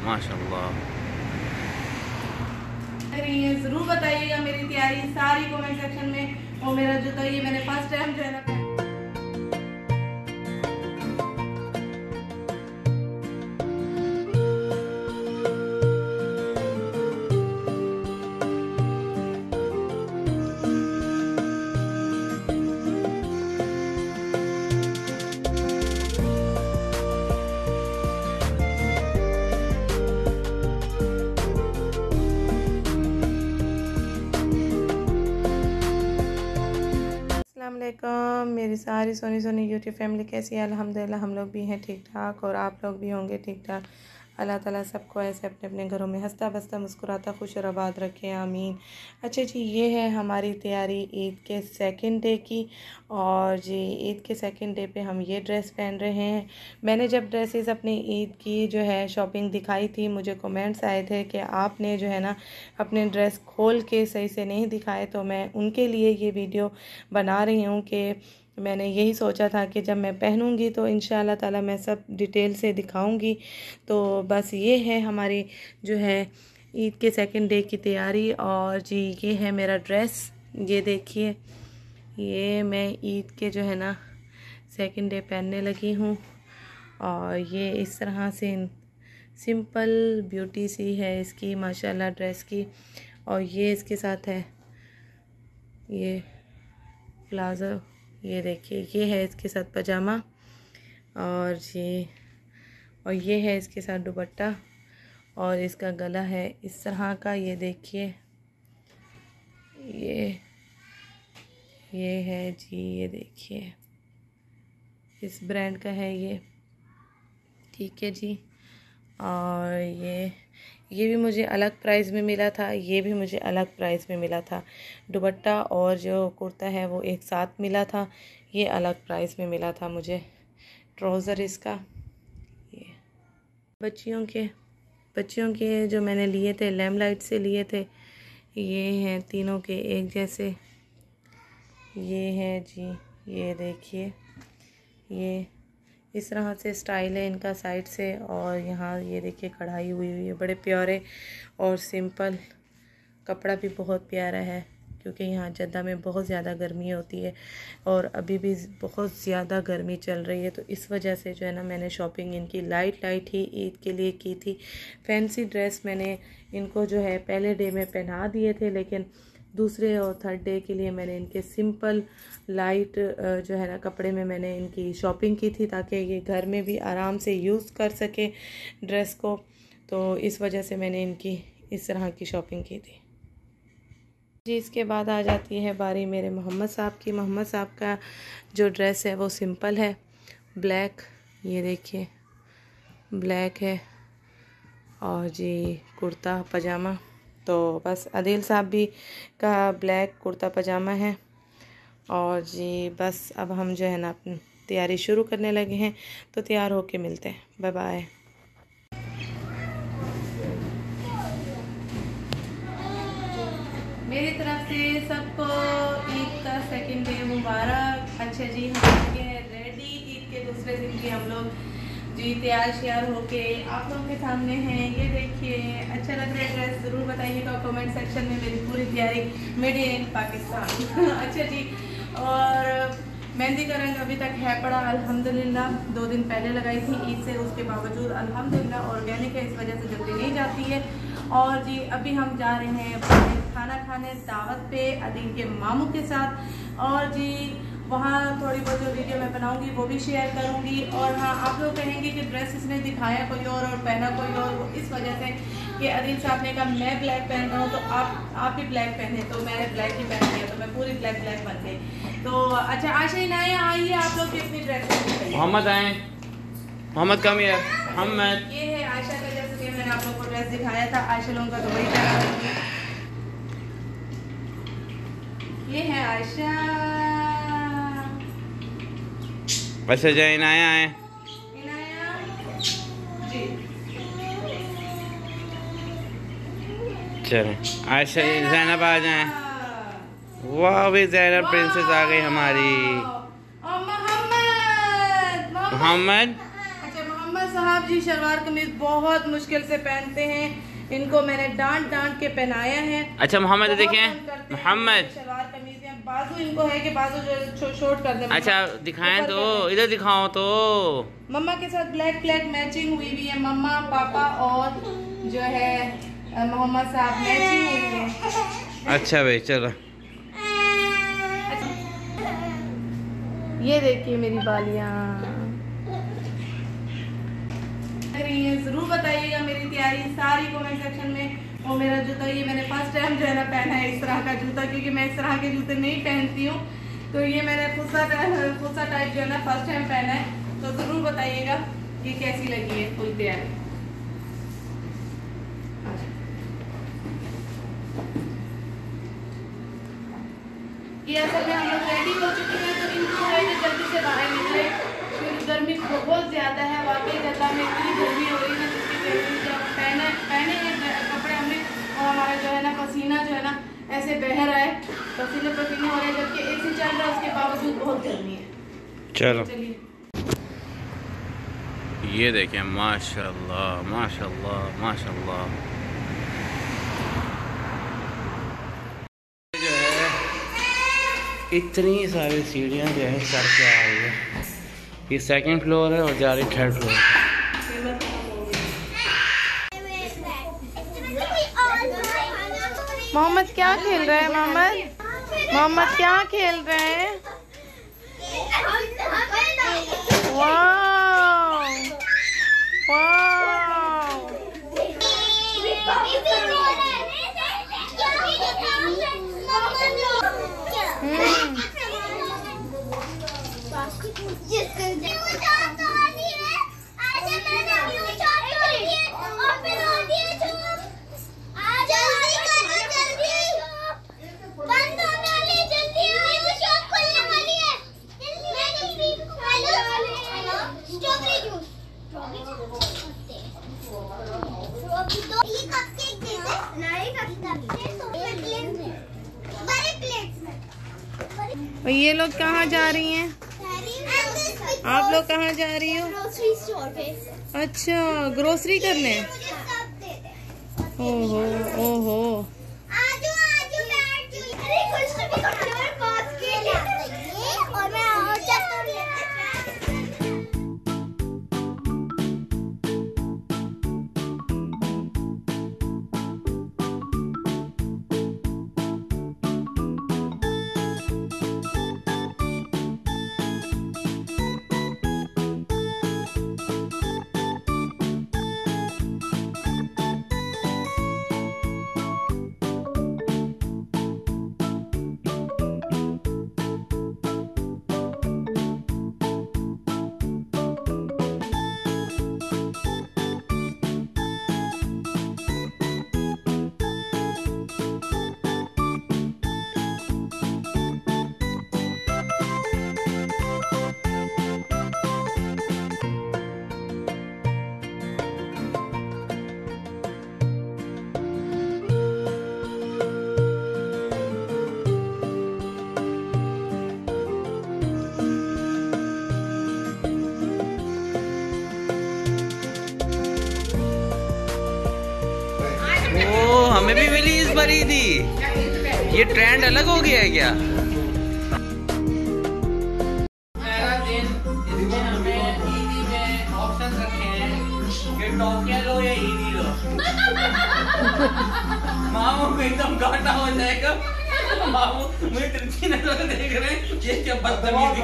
माशाल्लाह। जरूर बताइएगा मेरी तैयारी सारी कमेंट सेक्शन में। और मेरा जूता ये मैंने फर्स्ट टाइम जो है ना मेरी सारी सोनी यूट्यूब फैमिली कैसी है। अल्हम्दुलिल्लाह हम लोग भी हैं ठीक ठाक और आप लोग भी होंगे ठीक ठाक। अल्लाह ताला सबको ऐसे अपने अपने घरों में हंसता बसता मुस्कुराता खुश और आबाद रखे, आमीन। अच्छा जी, ये है हमारी तैयारी ईद के सेकंड डे की। और जी ईद के सेकंड डे पे हम ये ड्रेस पहन रहे हैं। मैंने जब ड्रेसेस अपनी ईद की जो है शॉपिंग दिखाई थी, मुझे कमेंट्स आए थे कि आपने जो है ना अपने ड्रेस खोल के सही से नहीं दिखाए, तो मैं उनके लिए ये वीडियो बना रही हूँ कि मैंने यही सोचा था कि जब मैं पहनूंगी तो इंशाल्लाह ताला मैं सब डिटेल से दिखाऊंगी। तो बस ये है हमारी जो है ईद के सेकंड डे की तैयारी। और जी ये है मेरा ड्रेस, ये देखिए, ये मैं ईद के जो है ना सेकंड डे पहनने लगी हूँ। और ये इस तरह से सिंपल ब्यूटी सी है इसकी माशाल्लाह ड्रेस की। और ये इसके साथ है ये प्लाजो, ये देखिए, ये है इसके साथ पजामा। और ये है इसके साथ दुपट्टा। और इसका गला है इस तरह का, ये देखिए, ये है जी, ये देखिए, इस ब्रांड का है ये, ठीक है जी। और ये भी मुझे अलग प्राइस में मिला था, ये भी मुझे अलग प्राइस में मिला था। दुपट्टा और जो कुर्ता है वो एक साथ मिला था, ये अलग प्राइस में मिला था मुझे। ट्राउज़र इसका ये बच्चियों के जो मैंने लिए थे लैम्पलाइट से लिए थे, ये हैं तीनों के एक जैसे। ये है जी, ये देखिए, ये इस तरह से स्टाइल है इनका साइड से। और यहाँ ये देखिए कढ़ाई हुई है, बड़े प्यारे और सिंपल। कपड़ा भी बहुत प्यारा है क्योंकि यहाँ जद्दा में बहुत ज़्यादा गर्मी होती है और अभी भी बहुत ज़्यादा गर्मी चल रही है। तो इस वजह से जो है ना मैंने शॉपिंग इनकी लाइट ही ईद के लिए की थी। फैंसी ड्रेस मैंने इनको जो है पहले डे में पहना दिए थे, लेकिन दूसरे और थर्ड डे के लिए मैंने इनके सिंपल लाइट जो है ना कपड़े में मैंने इनकी शॉपिंग की थी, ताकि ये घर में भी आराम से यूज़ कर सके ड्रेस को। तो इस वजह से मैंने इनकी इस तरह की शॉपिंग की थी जी। इसके बाद आ जाती है बारी मेरे मोहम्मद साहब की। मोहम्मद साहब का जो ड्रेस है वो सिंपल है, ब्लैक, ये देखिए ब्लैक है। और जी कुर्ता पजामा, तो बस आदिल साहब भी का ब्लैक कुर्ता पजामा है। और जी बस अब हम जो है ना अपनी तैयारी शुरू करने लगे हैं, तो तैयार होके मिलते हैं। Bye bye. मेरी तरफ से सबको ईद का सेकंड डे मुबारक। अच्छा जी, हम लोग रेडी ईद के दूसरे दिन की हम लोग जी तैयार श्यार होके आप लोगों के सामने हैं। ये देखिए, अच्छा लग रहा है ड्रेस, ज़रूर बताइएगा कमेंट सेक्शन में। मेरी पूरी तैयारी मेड इन पाकिस्तान। अच्छा जी, और मेहंदी का रंग अभी तक है पड़ा अल्हम्दुलिल्लाह। 2 दिन पहले लगाई थी ईद से, उसके बावजूद अल्हम्दुलिल्लाह ऑर्गेनिक है, इस वजह से जल्दी नहीं जाती है। और जी अभी हम जा रहे हैं खाना खाने दावत पे अदील के मामू के साथ। और जी वहाँ थोड़ी बहुत जो वीडियो मैं बनाऊंगी वो भी शेयर करूंगी। और हाँ, आप लोग कहेंगे कि ड्रेस इसने दिखाया कोई और पहना कोई और, वो इस वजह से कि अदील साहब ने कहा मैं ब्लैक पहन रहा हूँ तो आप भी ब्लैक पहने, तो मैंने ब्लैक ही पहन लिया, तो मैं पूरी ब्लैक बन गई। तो अच्छा आशा ही आइए आप लोग की अपनी ड्रेस। मोहम्मद आए, मोहम्मद कम है, मोहम्मद। ये है आयशा का, जैसे कि मैंने आप लोग को ड्रेस दिखाया था, आयशा लोगों का तो वही था। ये है आयशा। वैसे जो इनाया है, जी चलें आयशा ज़ैनब आ जाएं। वाह भी ज़ैनब प्रिंसेस आ गई हमारी। और मोहम्मद मोहम्मद अच्छा मोहम्मद साहब जी शलवार कमीज बहुत मुश्किल से पहनते हैं, इनको मैंने डांट के पहनाया है। अच्छा मोहम्मद देखें, मोहम्मद शलवार कमीज है, बाजू इनको है कि बाजू जो शॉर्ट कर दे। अच्छा दिखाएं तो, इधर दिखाओ तो। मम्मा के साथ ब्लैक मैचिंग हुई भी है, मम्मा पापा और जो है मोहम्मद साहब मैचिंग हुई है। अच्छा भाई चलो। ये देखिए मेरी बालियां रही है, जरूर बताइएगा मेरी तैयारी सारी कमेंट सेक्शन में। और मेरा जूता ये मैंने फर्स्ट टाइम जो है ना पहना है इस तरह का जूता, क्योंकि मैं इस तरह के जूते नहीं पहनती हूँ, तो ये मैंने फुसा टाइप जो है ना फर्स्ट टाइम पहना है। तो जरूर बताइएगा कि कैसी लगी है फुल तैयारी। ये असल में हम लोग रेडी हो चुके हैं, तो इनको है कि जल्दी से बाहर निकले क्योंकि गर्मी बहुत ज्यादा है। वाकई जगह में इतनी गर्मी हो रही है जिसकी वजह से जब पहने हैं कपड़े हमने और हमारा जो है ना पसीना जो है ना ऐसे बह रहा है, पसीने हो रहे हैं, जबकि एसी चल रहा है, उसके बावजूद बहुत गर्मी है। चलो चलिए ये देखें, माशाल्लाह माशाल्लाह माशाल्लाह। जो है इतनी सारी सीढ़ियाँ जो है चढ़ के आ रही है। ये सेकंड फ्लोर है और जा रही थर्ड फ्लोर। मोहम्मद क्या खेल रहे हैं? मोहम्मद क्या खेल रहे हैं? वाव वाव। और ये लोग कहाँ जा रही हैं? आप लोग कहाँ जा रही हो? ग्रोसरी स्टोर पे। अच्छा ग्रोसरी करने। ओहो ओहो। आजू आजू बैठ जाओ। अरे कुछ तो भी और बात के लिए और मैं और चक्कर हमें भी मिली इस बारी थी। ये ट्रेंड अलग हो गया है क्या? इसमें हमें ईदी में ऑप्शन रखे हैं कि टॉफियां लो या ईदी लो। मामू को एकदम घाटा हो जाएगा। मामू मुझे तिरछी नजर देख रहे हैं, ये क्या बदतमीजी।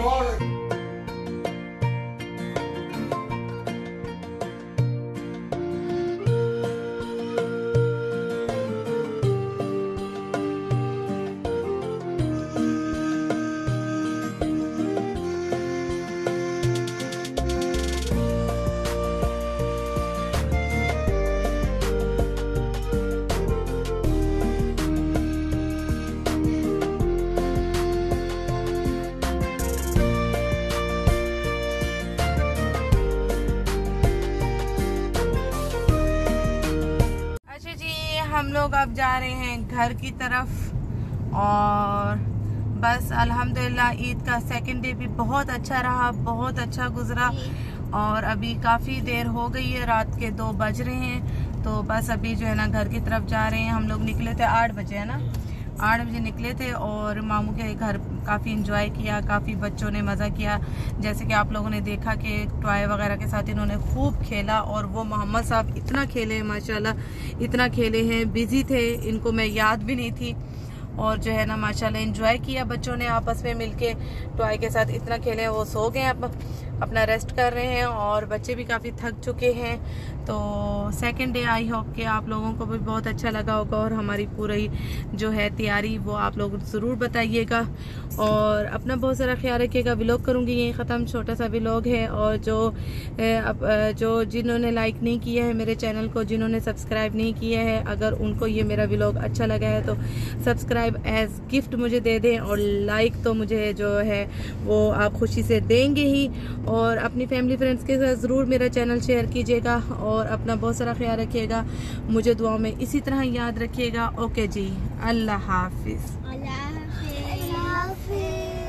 हम लोग अब जा रहे हैं घर की तरफ और बस अल्हम्दुलिल्लाह ईद का सेकंड डे भी बहुत अच्छा रहा, बहुत अच्छा गुजरा और अभी काफ़ी देर हो गई है, रात के 2 बज रहे हैं। तो बस अभी जो है ना घर की तरफ जा रहे हैं। हम लोग निकले थे 8 बजे, है ना, 8 बजे निकले थे और मामू के घर काफ़ी इंजॉय किया, काफ़ी बच्चों ने मज़ा किया। जैसे कि आप लोगों ने देखा कि टॉय वगैरह के साथ इन्होंने खूब खेला और वो मोहम्मद साहब इतना खेले हैं माशाल्लाह, इतना खेले हैं, बिजी थे, इनको मैं याद भी नहीं थी। और जो है ना माशाल्लाह एंजॉय किया बच्चों ने आपस में मिलके, टॉय के साथ इतना खेले। वो सो गए, अब अपना रेस्ट कर रहे हैं और बच्चे भी काफ़ी थक चुके हैं। तो सेकंड डे आई होप कि आप लोगों को भी बहुत अच्छा लगा होगा और हमारी पूरी जो है तैयारी वो आप लोग ज़रूर बताइएगा और अपना बहुत सारा ख्याल रखिएगा। व्लॉग करूँगी यहीं ख़त्म, छोटा सा व्लॉग है। और जो जिन्होंने लाइक नहीं किया है मेरे चैनल को, जिन्होंने सब्सक्राइब नहीं किया है, अगर उनको ये मेरा व्लॉग अच्छा लगा है तो सब्सक्राइब एज गिफ्ट मुझे दे दें और लाइक तो मुझे जो है वो आप खुशी से देंगे ही। और अपनी फैमिली फ्रेंड्स के साथ ज़रूर मेरा चैनल शेयर कीजिएगा और अपना बहुत सारा ख्याल रखिएगा। मुझे दुआओं में इसी तरह याद रखिएगा। ओके जी, अल्लाह हाफिज़। अल्लाह हाफिज़।